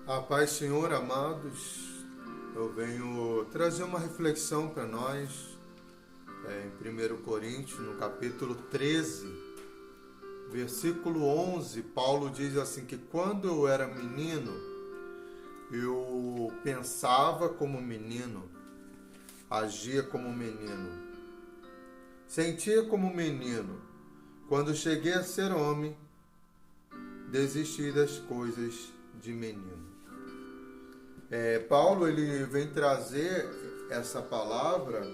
A paz, Senhor, amados, eu venho trazer uma reflexão para nós em 1 Coríntios, no capítulo 13, versículo 11. Paulo diz assim que quando eu era menino, eu pensava como menino, agia como menino, sentia como menino. Quando cheguei a ser homem, desisti das coisas de menino. Paulo ele vem trazer essa palavra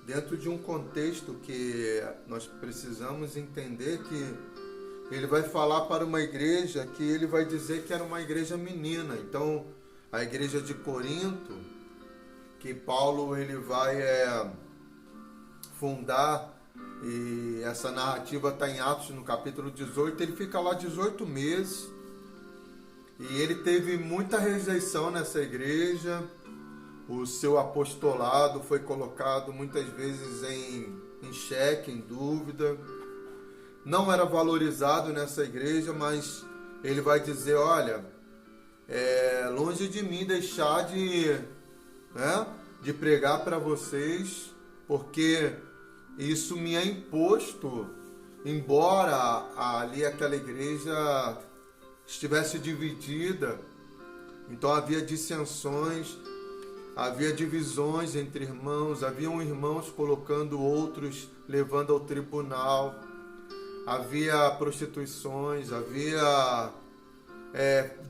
dentro de um contexto que nós precisamos entender, que ele vai falar para uma igreja que ele vai dizer que era uma igreja menina. Então, a igreja de Corinto, que Paulo ele vai fundar, e essa narrativa está em Atos no capítulo 18, ele fica lá 18 meses. E ele teve muita rejeição nessa igreja, o seu apostolado foi colocado muitas vezes em xeque, em dúvida, não era valorizado nessa igreja, mas ele vai dizer, olha, longe de mim deixar de pregar para vocês, porque isso me é imposto, embora ali aquela igreja estivesse dividida, então havia dissensões, havia divisões entre irmãos, haviam irmãos colocando outros, levando ao tribunal, havia prostituições, havia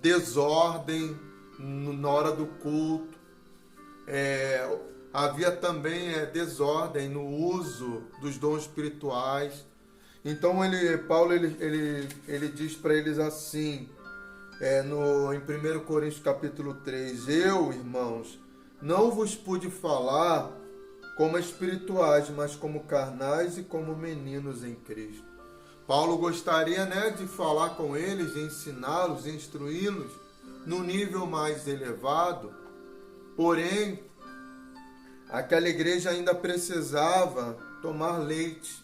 desordem na hora do culto, havia também desordem no uso dos dons espirituais. Então Paulo diz para eles assim, em 1 Coríntios capítulo 3, eu, irmãos, não vos pude falar como espirituais, mas como carnais e como meninos em Cristo. Paulo gostaria de falar com eles, de ensiná-los, de instruí-los no nível mais elevado, porém, aquela igreja ainda precisava tomar leite,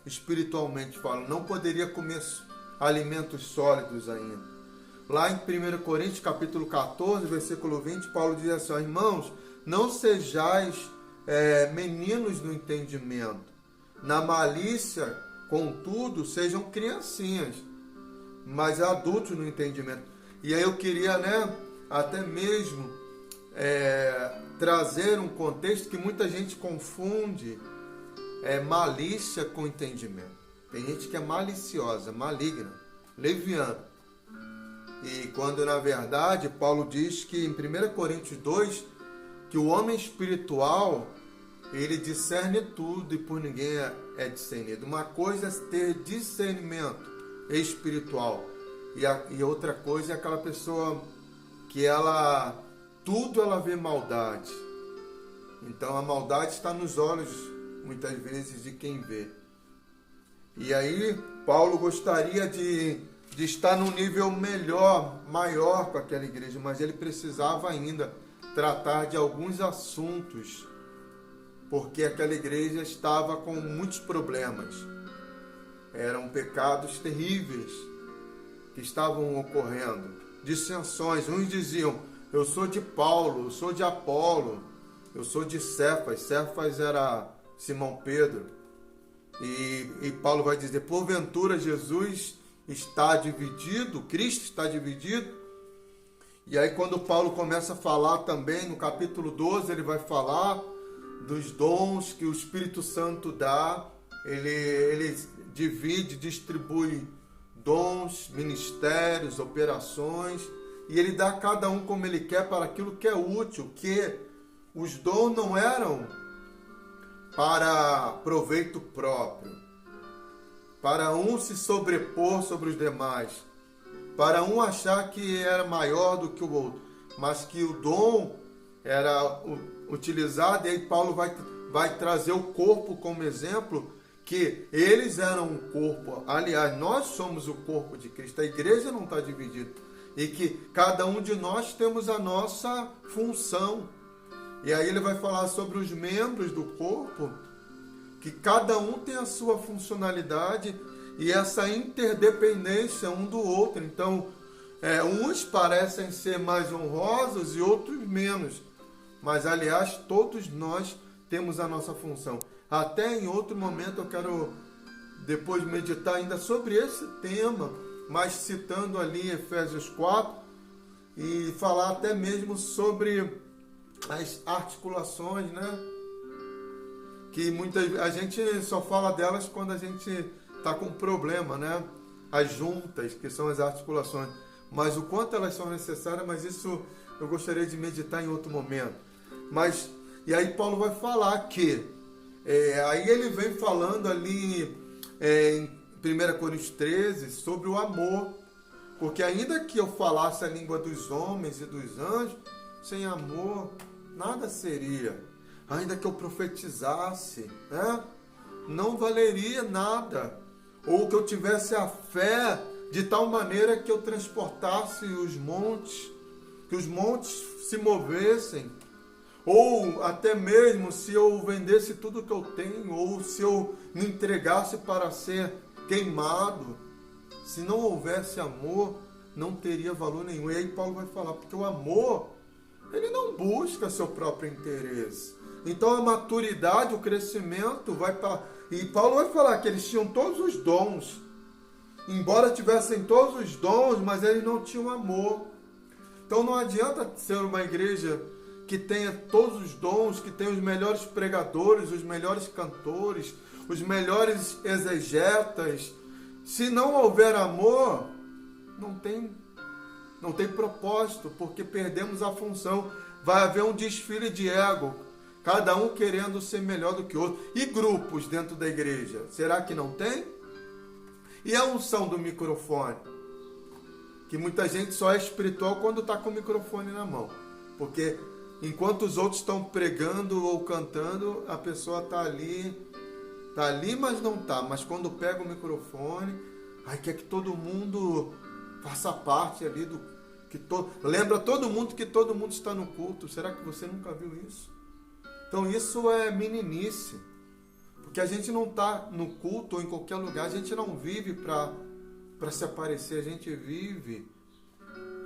espiritualmente falando, não poderia comer alimentos sólidos ainda. Lá em 1 Coríntios capítulo 14, versículo 20, Paulo diz assim, irmãos, não sejais meninos no entendimento, na malícia, contudo, sejam criancinhas, mas adultos no entendimento. E aí eu queria até mesmo trazer um contexto que muita gente confunde malícia com entendimento. Tem gente que é maliciosa, maligna, leviana. E quando na verdade Paulo diz que em 1 Coríntios 2, que o homem espiritual, ele discerne tudo e por ninguém é discernido. Uma coisa é ter discernimento espiritual e outra coisa é aquela pessoa que tudo ela vê maldade. Então a maldade está nos olhos muitas vezes de quem vê. E aí Paulo gostaria de estar num nível maior com aquela igreja, mas ele precisava ainda tratar de alguns assuntos, porque aquela igreja estava com muitos problemas. Eram pecados terríveis que estavam ocorrendo, dissensões. Uns diziam, eu sou de Paulo, eu sou de Apolo, eu sou de Cefas. Cefas era Simão Pedro. E Paulo vai dizer, porventura Jesus está dividido, Cristo está dividido. E aí quando Paulo começa a falar também, no capítulo 12, ele vai falar dos dons que o Espírito Santo dá. Ele divide, distribui dons, ministérios, operações, e ele dá a cada um como ele quer para aquilo que é útil, que os dons não eram para proveito próprio, para um se sobrepor sobre os demais, para um achar que era maior do que o outro, mas que o dom era utilizado. E aí Paulo vai trazer o corpo como exemplo, que eles eram um corpo. Aliás, nós somos o corpo de Cristo, a igreja não está dividida, e que cada um de nós temos a nossa função. E aí ele vai falar sobre os membros do corpo, que cada um tem a sua funcionalidade e essa interdependência um do outro. Então, Uns parecem ser mais honrosos e outros menos. Mas, aliás, todos nós temos a nossa função. Até em outro momento eu quero depois meditar ainda sobre esse tema, mas citando ali Efésios 4 e falar até mesmo sobre as articulações, né? Que a gente só fala delas quando a gente está com problema, né? As juntas, que são as articulações. Mas o quanto elas são necessárias, mas isso eu gostaria de meditar em outro momento. E aí Paulo vai falar que, aí ele vem falando ali em 1 Coríntios 13 sobre o amor. Porque ainda que eu falasse a língua dos homens e dos anjos, sem amor nada seria. Ainda que eu profetizasse, né? Não valeria nada. Ou que eu tivesse a fé de tal maneira que eu transportasse os montes, que os montes se movessem. Ou até mesmo se eu vendesse tudo que eu tenho, ou se eu me entregasse para ser queimado. Se não houvesse amor, não teria valor nenhum. E aí Paulo vai falar, porque o amor, ele não busca seu próprio interesse. Então a maturidade, o crescimento vai para... E Paulo vai falar que eles tinham todos os dons. Embora tivessem todos os dons, mas eles não tinham amor. Então não adianta ser uma igreja que tenha todos os dons, que tenha os melhores pregadores, os melhores cantores, os melhores exegetas. Se não houver amor, não tem propósito, porque perdemos a função. Vai haver um desfile de ego, cada um querendo ser melhor do que o outro. E grupos dentro da igreja, será que não tem? E a unção do microfone? Que muita gente só é espiritual quando está com o microfone na mão. Porque enquanto os outros estão pregando ou cantando, a pessoa está ali, mas não está. Mas quando pega o microfone, aí quer que todo mundo faça parte ali do... Lembra todo mundo que todo mundo está no culto. Será que você nunca viu isso? Então isso é meninice. Porque a gente não está no culto ou em qualquer lugar, a gente não vive para se aparecer, a gente vive.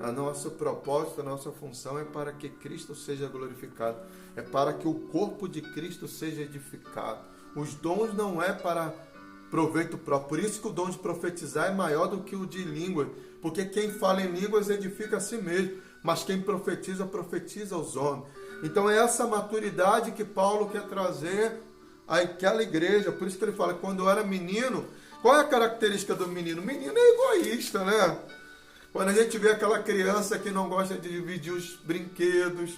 A nosso propósito, a nossa função é para que Cristo seja glorificado. É para que o corpo de Cristo seja edificado. Os dons não é para proveito próprio. Por isso que o dom de profetizar é maior do que o de língua. Porque quem fala em línguas edifica a si mesmo. Mas quem profetiza, profetiza aos homens. Então é essa maturidade que Paulo quer trazer àquela igreja. Por isso que ele fala, quando eu era menino, qual é a característica do menino? O menino é egoísta, né? Quando a gente vê aquela criança que não gosta de dividir os brinquedos,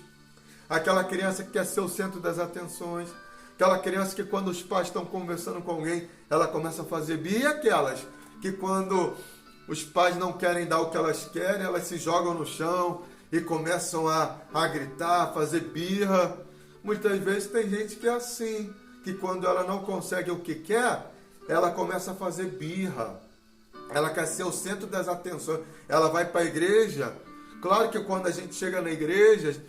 aquela criança que quer ser o centro das atenções, aquela criança que quando os pais estão conversando com alguém, ela começa a fazer birra, e aquelas que quando os pais não querem dar o que elas querem, elas se jogam no chão e começam a gritar, a fazer birra. Muitas vezes tem gente que é assim, que quando ela não consegue o que quer, ela começa a fazer birra. Ela quer ser o centro das atenções. Ela vai para a igreja. Claro que quando a gente chega na igreja,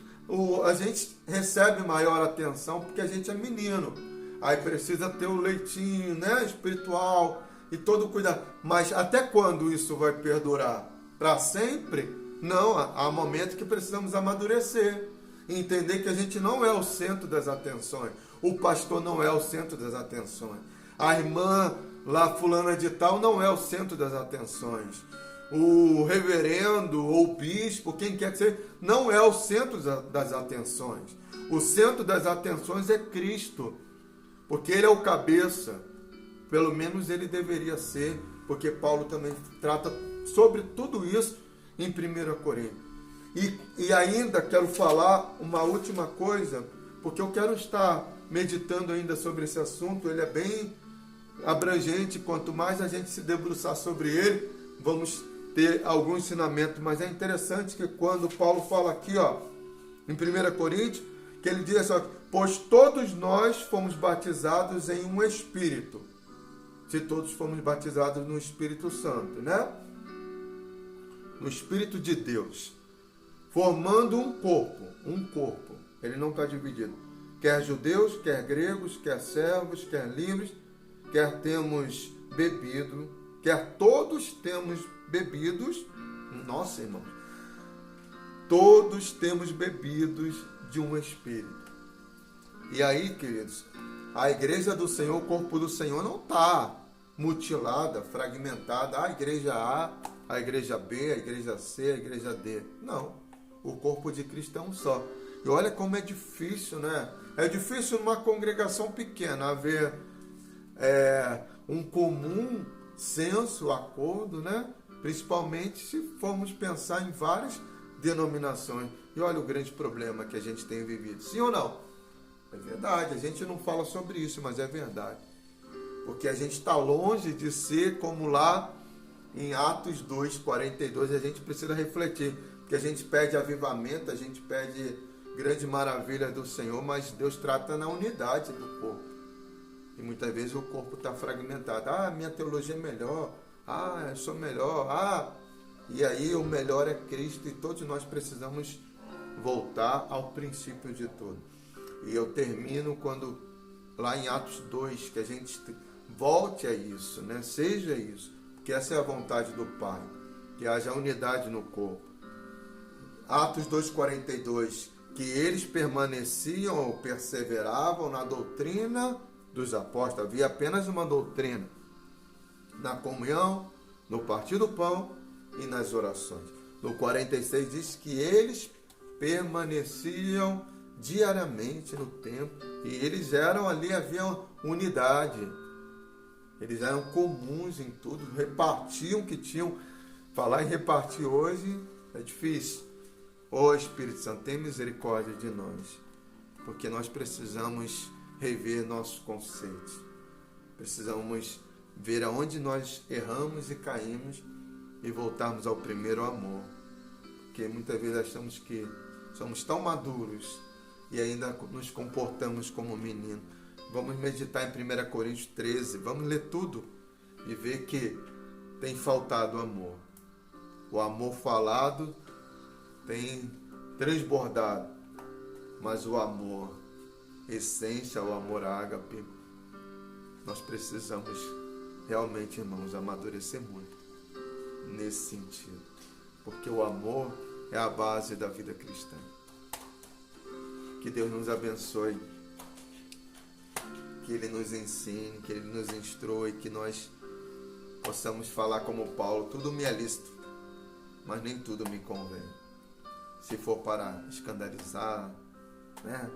a gente recebe maior atenção porque a gente é menino. Aí precisa ter o leitinho, né, espiritual e todo cuidado. Mas até quando isso vai perdurar? Para sempre? Não, há momentos que precisamos amadurecer. Entender que a gente não é o centro das atenções. O pastor não é o centro das atenções. A irmã lá fulana de tal não é o centro das atenções. O reverendo ou o bispo, quem quer que seja, não é o centro das atenções. O centro das atenções é Cristo, porque Ele é o cabeça. Pelo menos Ele deveria ser, porque Paulo também trata sobre tudo isso em 1 Coríntios. E ainda quero falar uma última coisa, porque eu quero estar meditando ainda sobre esse assunto. Ele é bem abrangente, quanto mais a gente se debruçar sobre ele, vamos ter algum ensinamento. Mas é interessante que quando Paulo fala aqui, em 1 Coríntios, que ele diz assim, pois todos nós fomos batizados em um Espírito. Se todos fomos batizados no Espírito Santo, né? No Espírito de Deus. Formando um corpo. Ele não está dividido. Quer judeus, quer gregos, quer servos, quer livres, quer temos bebido, quer todos temos bebidos, Nossa, irmãos, todos temos bebidos de um Espírito. E aí, queridos, a igreja do Senhor, o corpo do Senhor não está mutilada, fragmentada. A igreja A, a igreja B, a igreja C, a igreja D. Não, o corpo de Cristo é um só. E olha como é difícil, né? É difícil numa congregação pequena haver um comum senso, acordo, né? Principalmente se formos pensar em várias denominações. E olha o grande problema que a gente tem vivido. Sim ou não? É verdade, a gente não fala sobre isso, mas é verdade. Porque a gente está longe de ser como lá em Atos 2:42, a gente precisa refletir. Porque a gente pede avivamento, a gente pede grande maravilha do Senhor, mas Deus trata na unidade do corpo. E muitas vezes o corpo está fragmentado. Ah, minha teologia é melhor. Ah, eu sou melhor. Ah, e aí o melhor é Cristo e todos nós precisamos voltar ao princípio de tudo. E eu termino quando, lá em Atos 2, que a gente volte a isso, né? Seja isso, porque essa é a vontade do Pai, que haja unidade no corpo. Atos 2:42, que eles permaneciam ou perseveravam na doutrina dos apóstolos. Havia apenas uma doutrina, na comunhão, no partir do pão e nas orações. No 46 diz que eles permaneciam diariamente no templo, e eles eram ali, havia unidade, eles eram comuns em tudo, repartiam o que tinham. Falar em repartir hoje é difícil. Ó Espírito Santo, tem misericórdia de nós, porque nós precisamos rever nossos conceitos, precisamos ver aonde nós erramos e caímos e voltarmos ao primeiro amor, porque muitas vezes achamos que somos tão maduros e ainda nos comportamos como menino. Vamos meditar em 1 Coríntios 13, vamos ler tudo e ver que tem faltado amor. O amor falado tem transbordado, mas o amor essência, o amor ágape, nós precisamos realmente, irmãos, amadurecer muito nesse sentido, porque o amor é a base da vida cristã. Que Deus nos abençoe, que Ele nos ensine, que Ele nos instrua e que nós possamos falar como Paulo: tudo me é lícito, mas nem tudo me convém. Se for para escandalizar, né?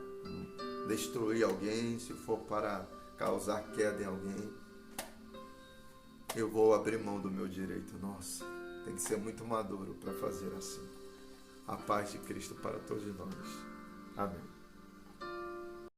Destruir alguém, se for para causar queda em alguém, eu vou abrir mão do meu direito. Nossa, tem que ser muito maduro para fazer assim. A paz de Cristo para todos nós. Amém.